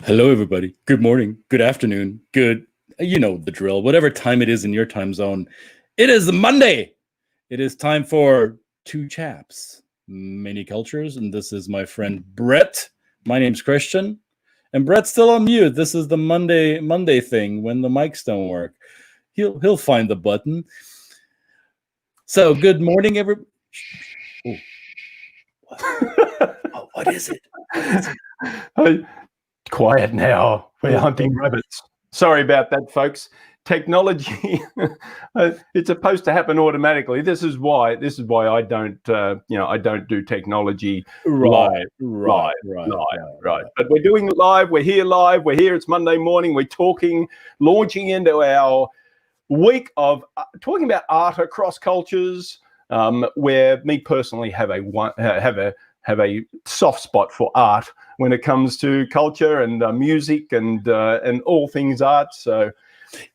Hello, everybody. Good morning, good afternoon, you know the drill, whatever time it is in your time zone. It is Monday. It is time for Two Chaps, Many Cultures, and this is my friend Brett. My name's Christian, and Brett's still on mute. This is the Monday thing when the mics don't work. He'll find the button. So, good morning, everybody. Oh, what is it? Quiet now. We're hunting rabbits. Sorry about that, folks. Technology, it's supposed to happen automatically. This is why I don't, I don't do technology Right. But we're doing it live. We're here live. We're here. It's Monday morning. We're launching into our week of talking about art across cultures. Where me personally have a soft spot for art when it comes to culture and music and all things art. So,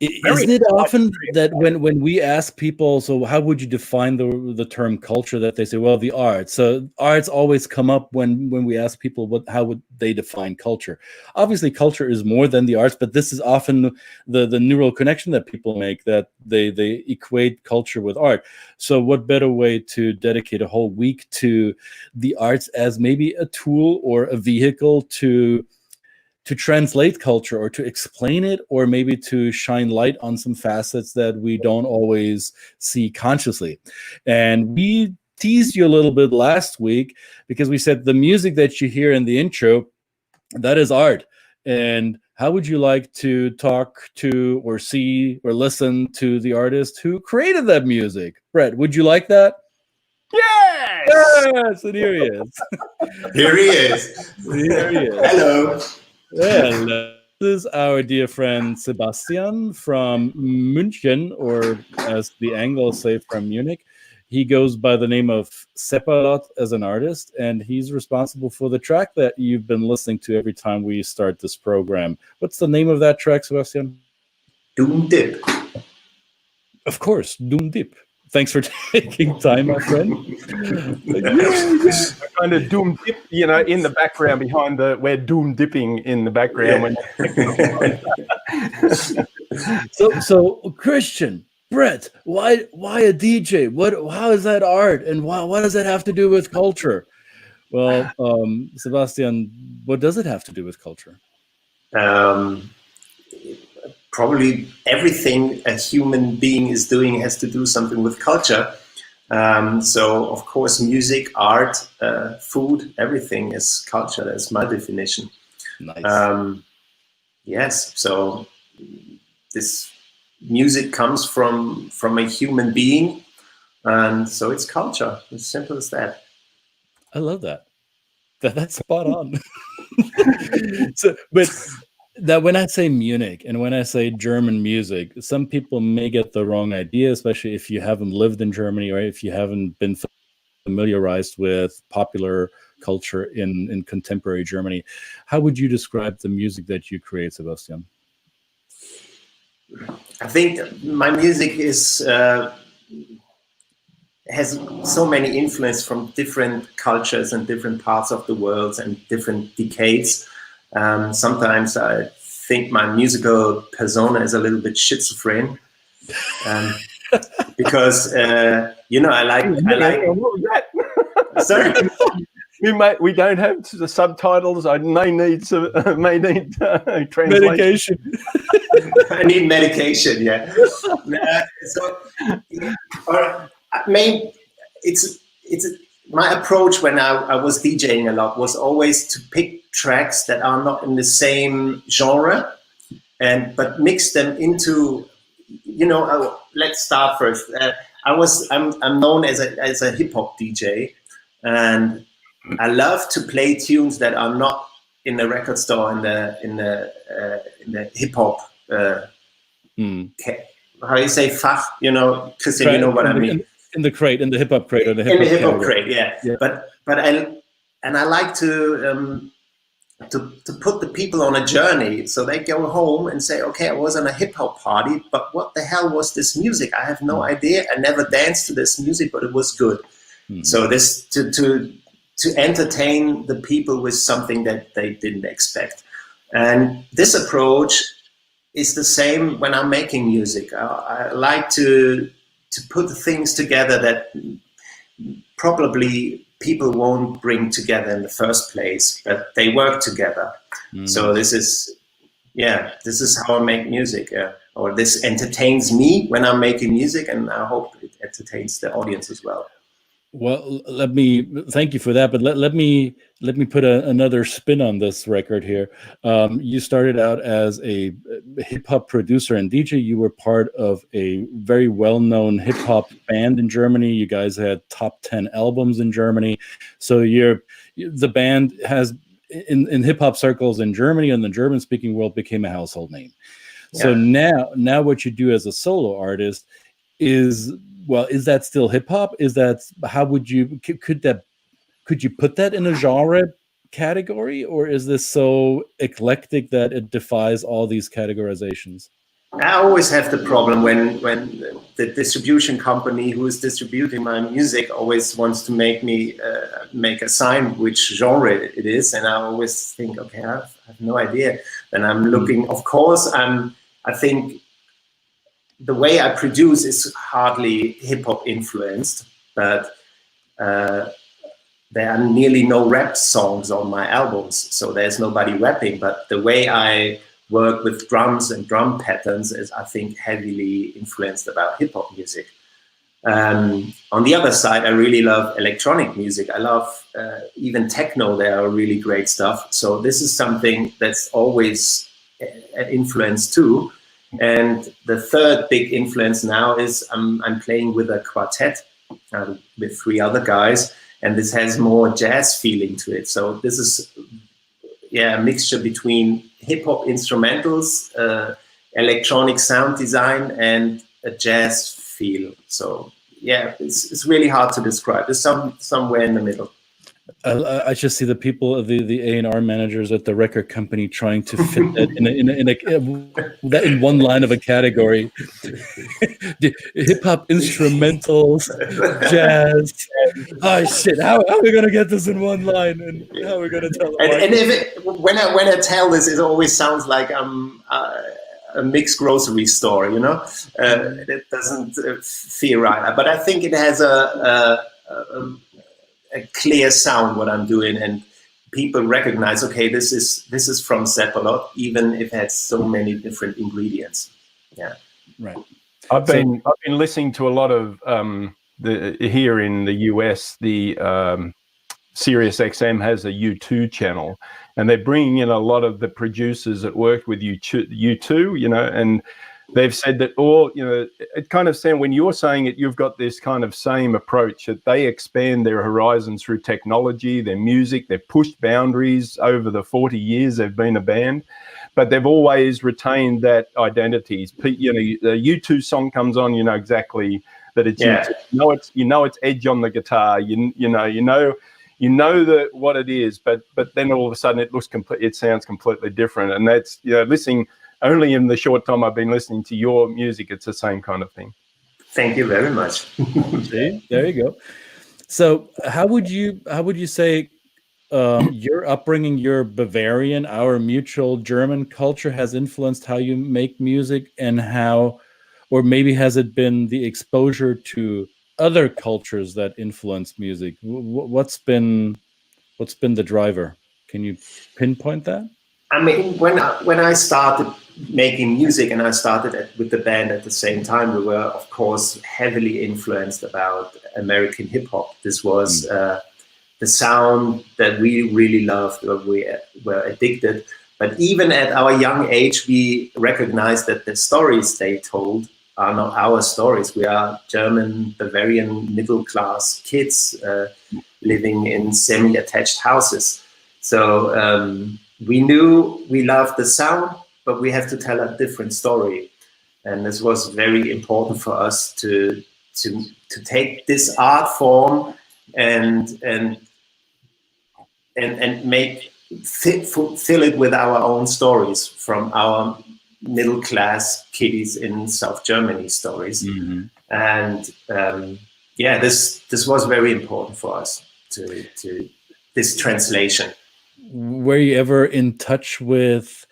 isn't it often that when we ask people, so how would you define the term culture, that they say, well, the arts. So arts always come up when we ask people how would they define culture. Obviously, culture is more than the arts, but this is often the neural connection that people make, that they equate culture with art. So what better way to dedicate a whole week to the arts as maybe a tool or a vehicle to translate culture, or to explain it, or maybe to shine light on some facets that we don't always see consciously. And we teased you a little bit last week because we said the music that you hear in the intro, that is art. And how would you like to talk to or see or listen to the artist who created that music? Brett, would you like that? Yes! Yes! And here he is. Here he is. Here he is. Hello. Well, this is our dear friend Sebastian from München, or as the Anglos say, from Munich. He goes by the name of Sepalot as an artist, and he's responsible for the track that you've been listening to every time we start this program. What's the name of that track, Sebastian? Doom Dip. Of course, Doom Dip. Thanks for taking time, my friend. Kind of doom dip, in the background behind we're doom dipping in the background. Yeah. So Christian, Brett, why a DJ? How is that art, and what does that have to do with culture? Well, Sebastian, what does it have to do with culture? Probably everything a human being is doing has to do something with culture. So, of course, music, art, food, everything is culture. That's my definition. Nice. Yes. So this music comes from a human being, and so it's culture. As simple as that. I love that. That's spot on. But that when I say Munich and when I say German music, some people may get the wrong idea, especially if you haven't lived in Germany or if you haven't been familiarized with popular culture in contemporary Germany. How would you describe the music that you create, Sebastian? I think my music has so many influence from different cultures and different parts of the world and different decades. Sometimes I think my musical persona is a little bit schizophrene, because I like. What was that? Sorry, we don't have the subtitles. I may need translation. Medication. I need medication. Yeah. It's my approach when I was DJing a lot was always to pick tracks that are not in the same genre, but mix them into, let's start first. I'm known as a hip hop DJ, and I love to play tunes that are not in the record store in the hip hop how do you say Fach? Christian, you know what I mean. In the crate, in the hip hop crate, or the hip hop crate, yeah. But I like to put the people on a journey, so they go home and say, okay, I was on a hip hop party, but what the hell was this music? I have no idea. I never danced to this music, but it was good. So this to entertain the people with something that they didn't expect, and this approach is the same when I'm making music. I like to put things together that probably people won't bring together in the first place, but they work together. So this is how I make music, or this entertains me when I'm making music, and I hope it entertains the audience as well. Well, thank you for that, but let me put another spin on this record here. You started out as a hip hop producer and DJ. You were part of a very well-known hip hop band in Germany. You guys had top 10 albums in Germany. So the band has in hip hop circles in Germany and the German-speaking world became a household name. Yeah. So now what you do as a solo artist is that still hip hop? Could you put that in a genre category, or is this so eclectic that it defies all these categorizations? I always have the problem when the distribution company who is distributing my music always wants to make me make a sign which genre it is, and I always think, okay, I have no idea. Then I'm looking. Of course, I think the way I produce is hardly hip-hop influenced, but there are nearly no rap songs on my albums, so there's nobody rapping. But the way I work with drums and drum patterns is, I think, heavily influenced about hip-hop music. On the other side, I really love electronic music. I love even techno. There are really great stuff. So this is something that's always an influence too. And the third big influence now is I'm playing with a quartet with 3 other guys, and this has more jazz feeling to it. So this is a mixture between hip hop instrumentals, electronic sound design, and a jazz feel. So it's really hard to describe. It's somewhere in the middle. I just see the people of the A&R managers at the record company trying to fit that in one line of a category. Hip hop instrumentals, jazz. Oh shit! How are we gonna get this in one line? And how are we gonna tell? When I tell this, it always sounds like I'm a mixed grocery store. It doesn't feel right. But I think it has a clear sound what I'm doing, and people recognize, okay, this is from Sepalot, even if it has so many different ingredients. Yeah, right. I've been listening to a lot of here in the US. The Sirius XM has a U2 channel, and they're bringing in a lot of the producers that worked with U2, and they've said that it kind of sounds, when you're saying it, you've got this kind of same approach that they expand their horizons through technology, their music, they've pushed boundaries over the 40 years they've been a band, but they've always retained that identity. The U2 song comes on, you know exactly that it's U2. You know it's Edge on the guitar. You know that what it is, but then all of a sudden it sounds completely different, and that's listening. Only in the short time I've been listening to your music, it's the same kind of thing. Thank you very much. See, there you go. So, how would you say your upbringing, your Bavarian, our mutual German culture has influenced how you make music, and how, or maybe has it been the exposure to other cultures that influence music? What's been the driver? Can you pinpoint that? I mean, when I started making music, and I started with the band at the same time, we were, of course, heavily influenced about American hip hop. This was the sound that we really loved, we were addicted. But even at our young age, we recognized that the stories they told are not our stories. We are German, Bavarian, middle-class kids living in semi-attached houses. So we knew we loved the sound, but we have to tell a different story. And this was very important for us to take this art form and make fill it with our own stories from our middle class kiddies in South Germany stories. Mm-hmm. And this was very important for us to this translation. Were you ever in touch with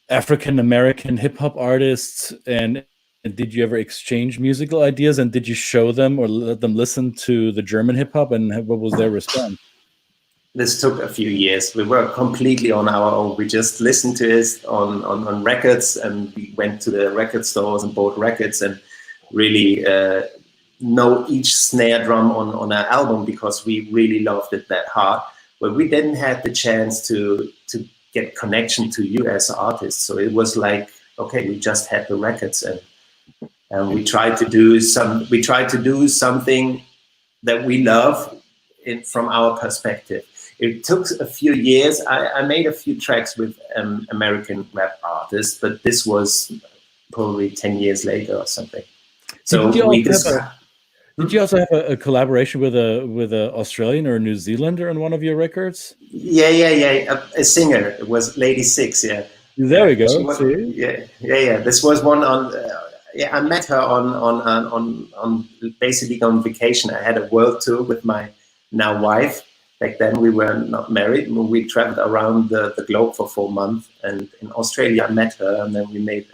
African American hip hop artists, and did you ever exchange musical ideas, and did you show them or let them listen to the German hip hop, and what was their response? This took a few years. We were completely on our own. We just listened to it on records, and we went to the record stores and bought records and really know each snare drum on our album because we really loved it that hard. But we didn't have the chance to get connection to you as artists. So it was like, okay, we just had the records and we tried to do something that we love from our perspective. It took a few years. I made a few tracks with American rap artists, but this was probably 10 years later or something. So did you also have a collaboration with a Australian or a New Zealander on one of your records? Yeah. A singer. It was Lady Six. Yeah. There we go. Yeah. This was one on. I met her on basically on vacation. I had a world tour with my now wife. Back then we were not married. We traveled around the globe for 4 months, and in Australia I met her, and then we made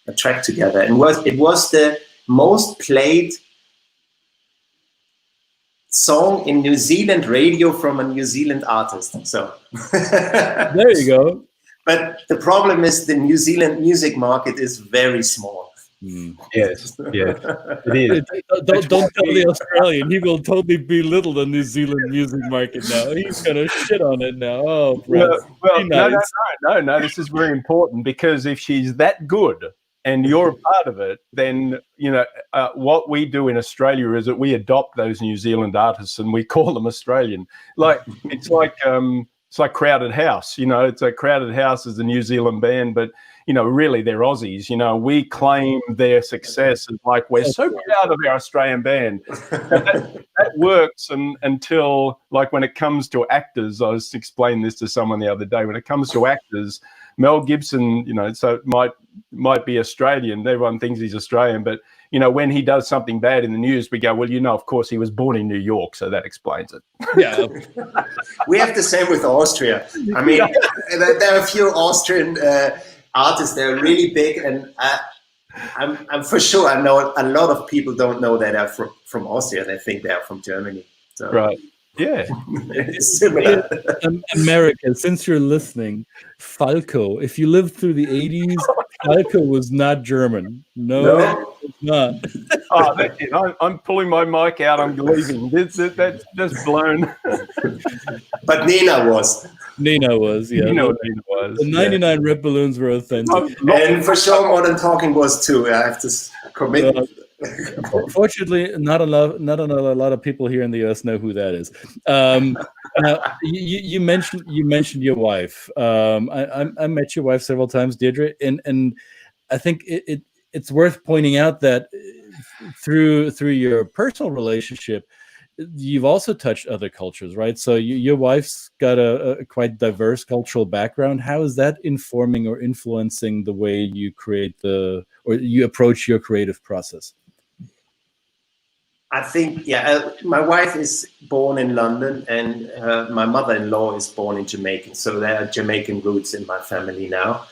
a track together. And it was the most played song in New Zealand radio from a New Zealand artist. So there you go. But the problem is the New Zealand music market is very small. Yes, it is. Don't tell the Australian. He will totally belittle the New Zealand music market now. He's gonna shit on it now. Oh, well, nice. No. This is very important, because if she's that good and you're a part of it, then what we do in Australia is that we adopt those New Zealand artists and we call them Australian. It's like Crowded House. It's a Crowded House is a New Zealand band, but really they're Aussies. We claim their success as like, we're so proud of our Australian band. That works until, like, when it comes to actors. I was explaining this to someone the other day. When it comes to actors, Mel Gibson, so might be Australian. Everyone thinks he's Australian, but when he does something bad in the news, we go, well, of course he was born in New York, so that explains it. Yeah. We have the same with Austria. I mean, there are a few Austrian artists that are really big, and I'm for sure I know a lot of people don't know that they're from Austria. They think they're from Germany. So. Right. Yeah. It's similar. America, since you're listening, Falco, if you lived through the 80s, Falco was not German. No. It's not. Oh, that's it. I'm pulling my mic out. I'm leaving. That's just blown. But Nina was. Nina was, yeah. You know what Nina was. The 99 Red Balloons were authentic. And for sure Modern Talking was too. I have to commit. Fortunately, not a lot of people here in the US know who that is. Now, you mentioned your wife. I met your wife several times, Deirdre, and I think it's worth pointing out that through your personal relationship, you've also touched other cultures, right? So your wife's got a quite diverse cultural background. How is that informing or influencing the way you you approach your creative process? I think, my wife is born in London, and my mother-in-law is born in Jamaica. So there are Jamaican roots in my family now.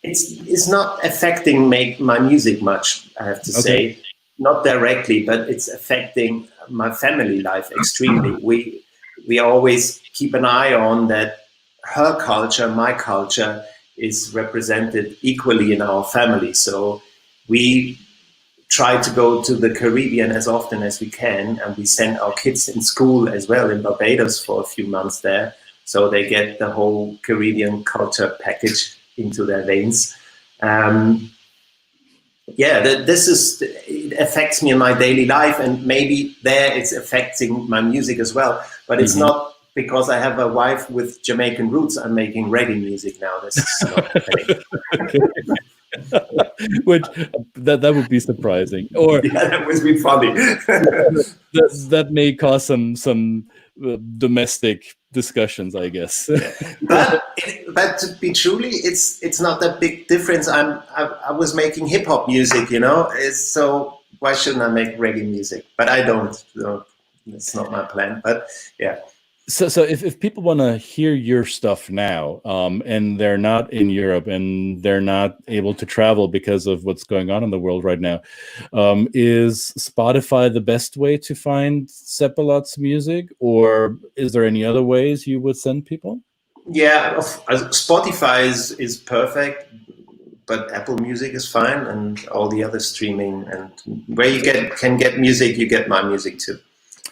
It's not affecting my music much, I have to say. Not directly, but it's affecting my family life extremely. We always keep an eye on that her culture, my culture, is represented equally in our family. So we try to go to the Caribbean as often as we can, and we send our kids in school as well in Barbados for a few months there, so they get the whole Caribbean culture package into their veins. It affects me in my daily life, and maybe there it's affecting my music as well, but it's not because I have a wife with Jamaican roots, I'm making reggae music now. This is not happening. Which that would be surprising, or yeah, that would be funny. that may cause some domestic discussions, I guess. but to be truly, it's not that big difference. I was making hip hop music, so why shouldn't I make reggae music? But I don't. So it's not my plan. But yeah. So if people want to hear your stuff now, and they're not in Europe and they're not able to travel because of what's going on in the world right now, is Spotify the best way to find Sepalot's music, or is there any other ways you would send people? Yeah, Spotify is perfect, but Apple Music is fine, and all the other streaming, and where you can get music, you get my music too.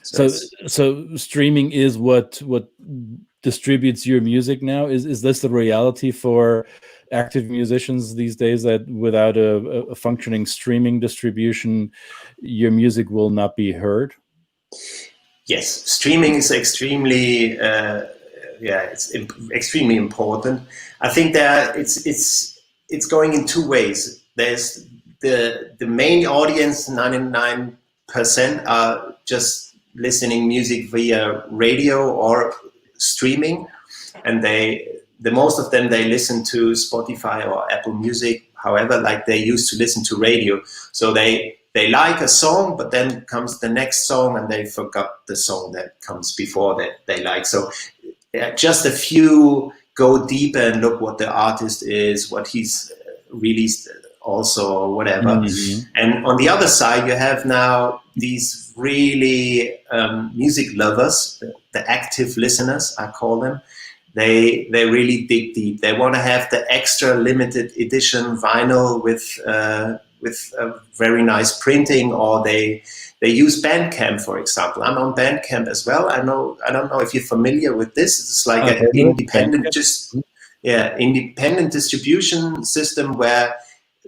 So streaming is what distributes your music now. Is this the reality for active musicians these days, that without a functioning streaming distribution, your music will not be heard? Yes, streaming is extremely it's extremely important. I think that it's going in two ways. There's the main audience, 99% are just listening music via radio or streaming, and the most of them, they listen to Spotify or Apple Music, however, like they used to listen to radio. So they like a song, but then comes the next song and they forgot the song that comes before that they like. So just a few go deeper and look what the artist is, what he's released also, or whatever. Mm-hmm. And on the other side, you have now these really music lovers, the active listeners, I call them. They really dig deep. They want to have the extra limited edition vinyl with very nice printing, or they use Bandcamp, for example. I'm on Bandcamp as well. I don't know if you're familiar with this. It's like an independent distribution system where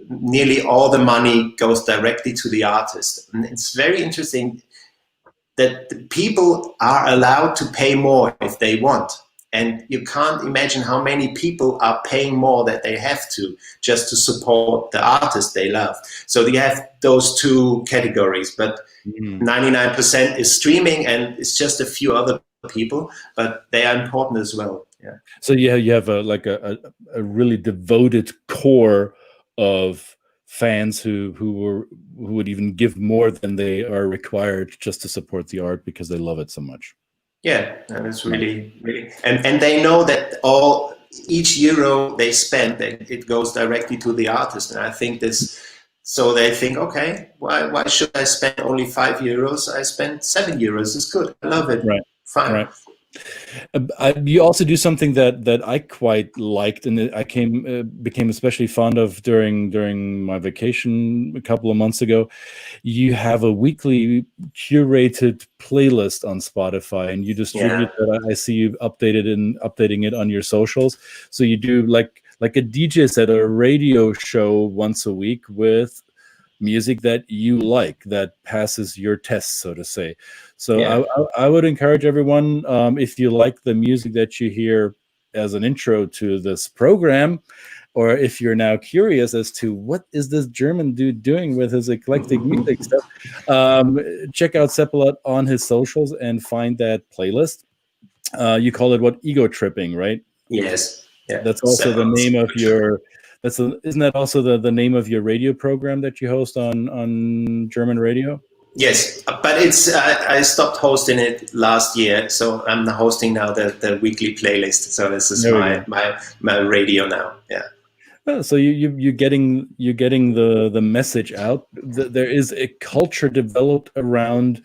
nearly all the money goes directly to the artist. And it's very interesting that the people are allowed to pay more if they want. And you can't imagine how many people are paying more that they have to just to support the artist they love. So you have those two categories, but 99% is streaming, and it's just a few other people, but they are important as well. Yeah. So you have a really devoted core of fans who would even give more than they are required just to support the art because they love it so much. Yeah, and it's really, and they know that each euro they spend, it goes directly to the artist. And I think so they think, okay, why should I spend only €5? I spend €7. It's good. I love it. Right. Fine. Right. You also do something that I quite liked, and I became especially fond of during my vacation a couple of months ago. You have a weekly curated playlist on Spotify, and you distribute that. I see you updating it on your socials. So you do like a DJ set or a radio show once a week with music that you like, that passes your tests, so to say. So I would encourage everyone, if you like the music that you hear as an intro to this program, or if you're now curious as to what is this German dude doing with his eclectic music stuff, check out Sepalot on his socials and find that playlist. You call it what? Ego tripping, right? Yes. Yeah. That's also the name of your... isn't that also the name of your radio program that you host on German radio? Yes, but it's I stopped hosting it last year, so I'm hosting now the weekly playlist. So this is my radio now. Yeah. Oh, so you're getting the message out. There is a culture developed around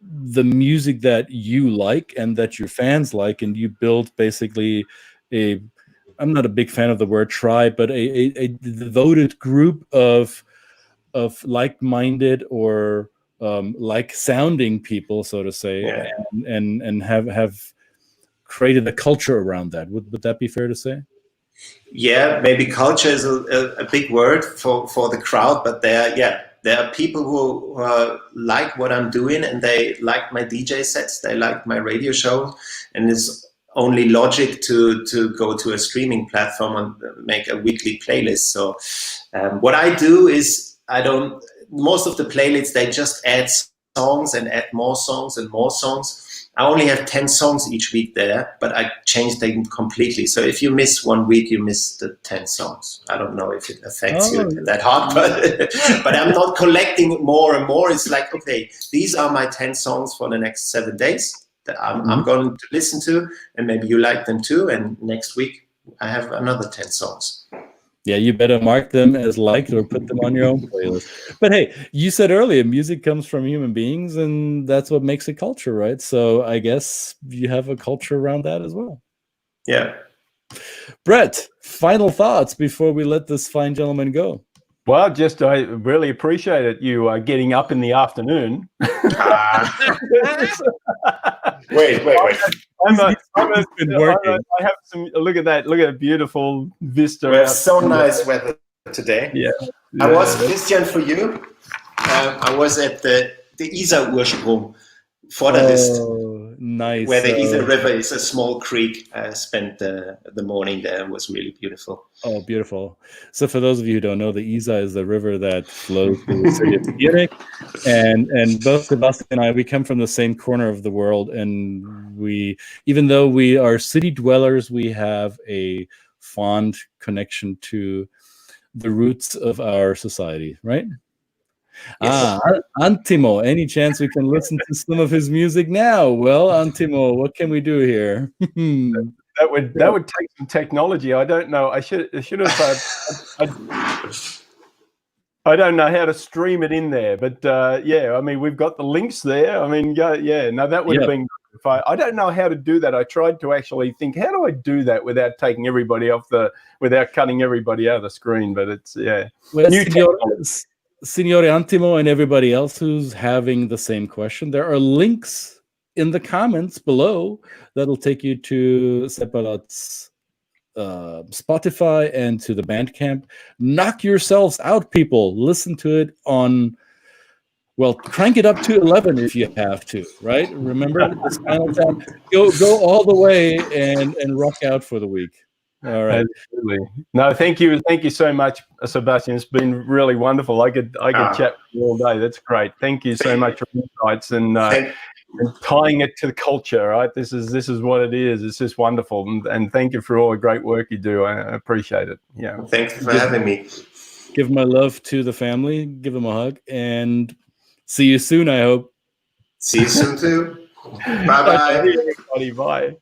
the music that you like and that your fans like, and you build basically I'm not a big fan of the word tribe, but a devoted group of like-minded or like-sounding people, so to say, and have created a culture around that. Would that be fair to say? Yeah, maybe culture is a big word for the crowd, but there are people who like what I'm doing, and they like my DJ sets, they like my radio show, and it's only logic to go to a streaming platform and make a weekly playlist. So what I do is most of the playlists, they just add songs and add more songs and more songs. I only have 10 songs each week there, but I change them completely. So if you miss 1 week, you miss the 10 songs. I don't know if it affects you that hard, but I'm not collecting more and more. It's like, okay, these are my 10 songs for the next 7 days that I'm going to listen to, and maybe you like them too. And next week I have another 10 songs. Yeah, you better mark them as liked or put them on your own playlist. But hey, you said earlier, music comes from human beings, and that's what makes a culture, right? So I guess you have a culture around that as well. Yeah. Brett, final thoughts before we let this fine gentleman go. Well, I really appreciate it. You getting up in the afternoon. Wait. I've been working. I have some. Look at that! Look at that beautiful vista. We have so nice weather today. Yeah. I was, Christian, for you. I was at the Isar-Ursprung, Vorderlist. Nice. Where the Isar River is a small creek. I spent the morning there. It was really beautiful. Oh, beautiful. So for those of you who don't know, the Isar is the river that flows through the city of Munich. And both Sebastian and I, we come from the same corner of the world. And we, even though we are city dwellers, we have a fond connection to the roots of our society, right? Yes. Antimo, any chance we can listen to some of his music now? Well, Antimo, what can we do here? That would take some technology. I don't know. I should have. I don't know how to stream it in there, but yeah, I mean, we've got the links there. I mean, yeah, no, that would have been. I don't know how to do that. I tried to actually think, how do I do that without taking everybody without cutting everybody out of the screen? But it's well, Signore Antimo and everybody else who's having the same question, there are links in the comments below that'll take you to Sepalot's Spotify and to the Bandcamp. Knock yourselves out, people. Listen to it on, well, crank it up to 11 if you have to, right? Remember this final time. Go all the way and rock out for the week. All right. Absolutely. No, thank you so much, Sebastian. It's been really wonderful. I could chat with you all day. That's great. Thank you so much for the insights and tying it to the culture. Right. This is what it is. It's just wonderful. And thank you for all the great work you do. I appreciate it. Yeah. Thanks for having me. Give my love to the family. Give them a hug and see you soon. I hope. See you soon too. Bye bye. Everybody. Bye.